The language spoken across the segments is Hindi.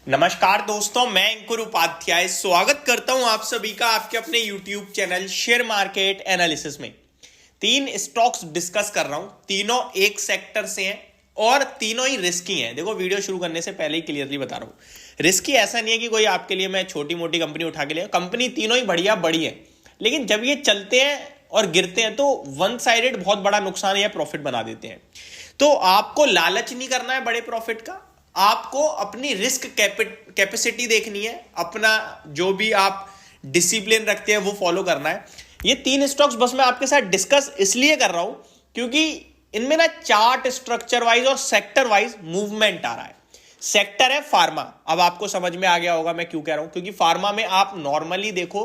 नमस्कार दोस्तों, मैं अंकुर उपाध्याय स्वागत करता हूं आप सभी का आपके अपने YouTube channel share market analysis में। तीन स्टॉक्स डिस्कस कर रहा हूं, तीनों एक सेक्टर से हैं और तीनों ही रिस्की हैं। देखो, वीडियो शुरू करने से पहले ही क्लियरली बता रहा हूं, रिस्की ऐसा नहीं है कि कोई आपके लिए मैं छोटी मोटी कंपनी उठा के ले। कंपनी तीनों ही बढ़िया बड़ी है, लेकिन जब ये चलते हैं और गिरते हैं तो वन साइडेड बहुत बड़ा नुकसान या प्रॉफिट बना देते हैं। तो आपको लालच नहीं करना है बड़े प्रॉफिट का, आपको अपनी रिस्क कैपेसिटी देखनी है, अपना जो भी आप डिसिप्लिन रखते हैं वो फॉलो करना है। ये तीन स्टॉक्स बस मैं आपके साथ डिस्कस इसलिए कर रहा हूं क्योंकि इनमें ना चार्ट स्ट्रक्चर वाइज और सेक्टर वाइज मूवमेंट आ रहा है। सेक्टर है फार्मा। अब आपको समझ में आ गया होगा मैं क्यों कह रहा हूं, क्योंकि फार्मा में आप नॉर्मली देखो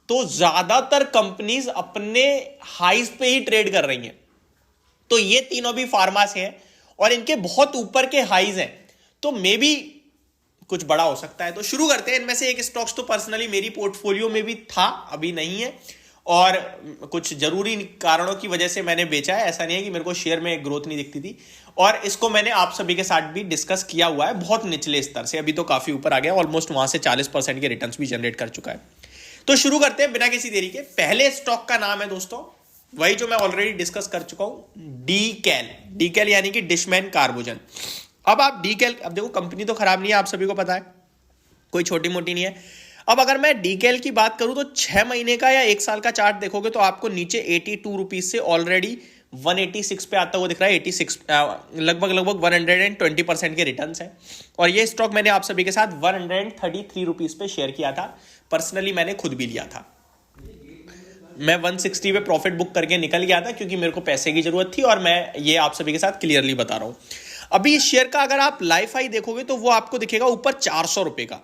तो ज्यादातर कंपनीज अपने हाइज पे ही ट्रेड कर रही हैं। तो ये तीनों भी फार्मा से हैं और इनके बहुत ऊपर के हाइज हैं, तो मे बी कुछ बड़ा हो सकता है। तो शुरू करते हैं। इनमें से एक स्टॉक्स तो पर्सनली मेरी पोर्टफोलियो में भी था, अभी नहीं है, और कुछ जरूरी कारणों की वजह से मैंने बेचा है। ऐसा नहीं है कि मेरे को शेयर में ग्रोथ नहीं दिखती थी, और इसको मैंने आप सभी के साथ भी डिस्कस किया हुआ है बहुत निचले स्तर से। अभी तो काफी ऊपर आ गया, ऑलमोस्ट वहां से 40% के रिटर्न्स भी जनरेट कर चुका है। तो शुरू करते हैं बिना किसी देरी के। पहले स्टॉक का नाम है दोस्तों वही जो मैं ऑलरेडी डिस्कस कर चुका हूं, डीकैल यानी कि डिशमैन कार्बोजन। अब आप डीकैल, अब देखो कंपनी तो खराब नहीं है, आप सभी को पता है, कोई छोटी मोटी नहीं है। अब अगर मैं डीकैल की बात करूं तो 6 महीने का या 1 साल का चार्ट देखोगे तो आपको नीचे 82 रुपीज से ऑलरेडी 186 पे आता हुआ दिख रहा है। 86 लगभग 120% के रिटर्न्स है। और ये स्टॉक मैंने आप सभी के साथ 133 रुपीज पे शेयर किया था। पर्सनली मैंने खुद भी लिया था। मैं 160 पे प्रॉफिट बुक करके निकल गया था क्योंकि मेरे को पैसे की जरूरत थी, और मैं ये आप सभी के साथ क्लियरली बता रहा हूं। अभी इस शेयर का अगर आप लाइफ हाई देखोगे तो वो आपको दिखेगा ऊपर 400 रुपए का।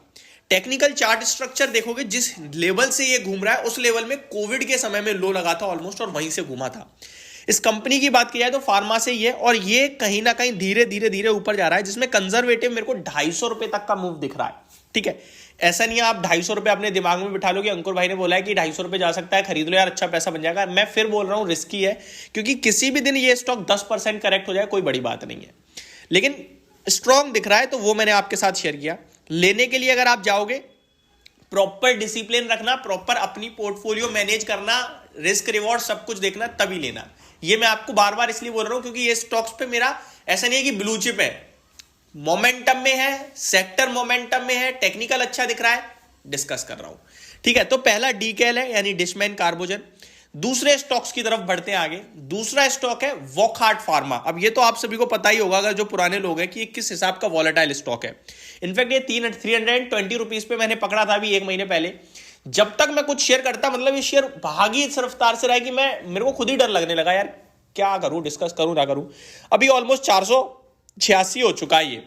टेक्निकल चार्ट स्ट्रक्चर देखोगे, जिस लेवल से ये घूम रहा है उस लेवल में कोविड के समय में लो लगा था ऑलमोस्ट, और वहीं से घूमा था। इस कंपनी की बात की जाए तो फार्मा से ये, और ये कहीं ना कहीं धीरे धीरे धीरे ऊपर जा रहा है, जिसमें कंजर्वेटिव मेरे को 250 रुपए तक का मूव दिख रहा है। ठीक है, ऐसा नहीं है आप 250 रुपए अपने दिमाग में बिठा लो कि अंकुर भाई ने बोला है कि 250 रुपए जा सकता है, खरीद लो यार, अच्छा पैसा बन जाएगा। मैं फिर बोल रहा हूं रिस्की है, क्योंकि किसी भी दिन ये स्टॉक 10% करेक्ट हो जाए कोई बड़ी बात नहीं है, लेकिन स्ट्रॉन्ग दिख रहा है तो वो मैंने आपके साथ शेयर किया। लेने के लिए अगर आप जाओगे, प्रॉपर डिसिप्लिन रखना, प्रॉपर अपनी पोर्टफोलियो मैनेज करना, रिस्क रिवॉर्ड सब कुछ देखना, तभी लेना। ये मैं आपको बार बार इसलिए बोल रहा हूं क्योंकि ये स्टॉक्स पे मेरा ऐसा नहीं है कि ब्लू चिप है, मोमेंटम में है, सेक्टर मोमेंटम में है, टेक्निकल अच्छा दिख रहा है, डिस्कस कर रहा हूं। ठीक है, तो पहला डीकैल है यानी डिशमैन कार्बोजन। दूसरे स्टॉक्स की तरफ बढ़ते हैं आगे। दूसरा स्टॉक है वॉकहार्ट फार्मा। अब ये तो आप सभी को पता ही होगा अगर जो पुराने लोग हैं कि किस हिसाब का वॉलेटाइल स्टॉक है। इनफैक्ट ये 320 रुपीज पे मैंने पकड़ा था अभी 1 महीने पहले। जब तक मैं कुछ शेयर करता, मतलब ये शेयर भागी इस रफ्तार से रहा है कि मेरे को खुद ही डर लगने लगा, यार क्या करूं, डिस्कस करूं ना करूं। अभी ऑलमोस्ट 486 हो चुका है ये।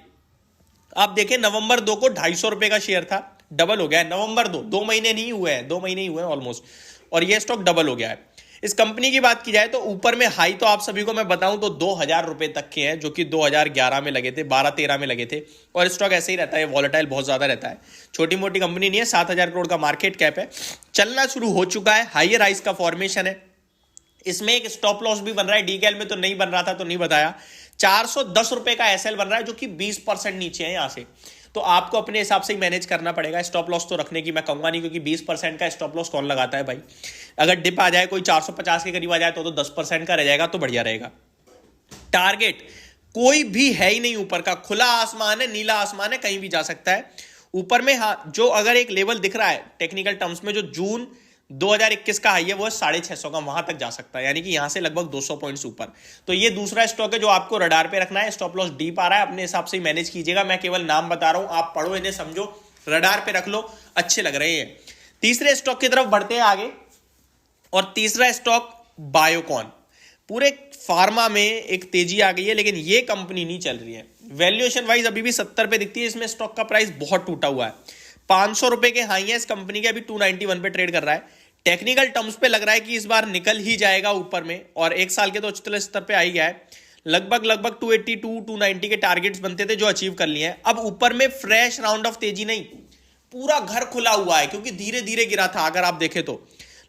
आप देखें नवंबर 2 को 250 रुपए का शेयर था, डबल हो गया है। नवंबर 2 महीने नहीं हुए हैं, 2 महीने ही हुए हैं ऑलमोस्ट, और ये स्टॉक डबल हो गया है। इस कंपनी की बात की जाए तो ऊपर में हाई तो आप सभी को मैं बताऊं तो 2000 रुपए तक के हैं, जो कि 2011 में लगे थे, 12-13 में लगे थे। और स्टॉक ऐसे ही रहता है, वॉलेटाइल बहुत ज्यादा रहता है। छोटी मोटी कंपनी नहीं है, 7000 करोड़ का मार्केट कैप है, चलना शुरू हो चुका है, हाइयर राइज का फॉर्मेशन है। इसमें एक स्टॉप लॉस भी बन रहा है, डीकैल में तो नहीं बन रहा था तो नहीं बताया। 410 रुपए का एसएल बन रहा है, जो कि 20% नीचे है यहां से। तो आपको अपने हिसाब से ही मैनेज करना पड़ेगा। स्टॉप लॉस तो रखने की मैं कहूंगा नहीं, क्योंकि 20% का स्टॉप लॉस कौन लगाता है भाई। अगर डिप आ जाए, कोई 450 के करीब आ जाए तो 10% का रह जाएगा तो बढ़िया रहेगा। टारगेट कोई भी है ही नहीं ऊपर का, खुला आसमान है, नीला आसमान है, कहीं भी जा सकता है ऊपर में। हाँ, जो अगर एक लेवल दिख रहा है टेक्निकल टर्म्स में, जो जून 2021 का हाई है वो 650 का, वहां तक जा सकता है, यानी कि यहां से लगभग 200 पॉइंट्स ऊपर। तो ये दूसरा स्टॉक है जो आपको रडार पे रखना है। स्टॉप लॉस डीप आ रहा है, अपने हिसाब से ही मैनेज कीजिएगा। मैं केवल नाम बता रहा हूं, आप पढ़ो इन्हें, समझो, रडार पे रख लो, अच्छे लग रहे हैं। तीसरे स्टॉक की तरफ बढ़ते हैं आगे, और तीसरा स्टॉक बायोकॉन। पूरे फार्मा में एक तेजी आ गई है, लेकिन ये कंपनी नहीं चल रही है। वैल्यूएशन वाइज अभी भी 70 पे दिखती है, इसमें स्टॉक का प्राइस बहुत टूटा हुआ है। 500 रुपए के हाई है इस कंपनी के, अभी 291 पे ट्रेड कर रहा है। टेक्निकल टर्म्स पे लग रहा है कि इस बार निकल ही जाएगा ऊपर में, और 1 साल के तो उच्चतम स्तर पे आ ही गया है। लगभग 282-290 के टारगेट्स बनते थे जो अचीव कर लिए हैं। अब ऊपर में फ्रेश राउंड ऑफ तेजी नहीं, पूरा घर खुला हुआ है, क्योंकि धीरे धीरे गिरा था। अगर आप देखें तो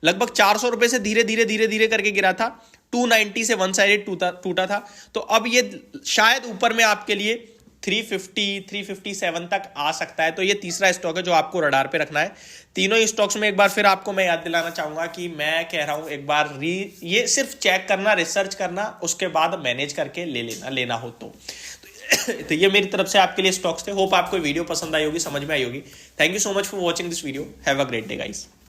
लगभग 400 रुपए से धीरे धीरे धीरे धीरे करके गिरा था, 290 से वन साइडेड टूटा था। तो अब ये शायद ऊपर में आपके लिए 350 357 तक आ सकता है। तो ये तीसरा स्टॉक है जो आपको रडार पे रखना है। तीनों ही स्टॉक्स में एक बार फिर आपको मैं याद दिलाना चाहूंगा कि मैं कह रहा हूं एक बार ये सिर्फ चेक करना, रिसर्च करना, उसके बाद मैनेज करके लेना हो तो ये मेरी तरफ से आपके लिए स्टॉक्स थे। होप आपको वीडियो पसंद आई होगी, समझ में आई होगी। Thank you so much for watching this video. Have a great day guys.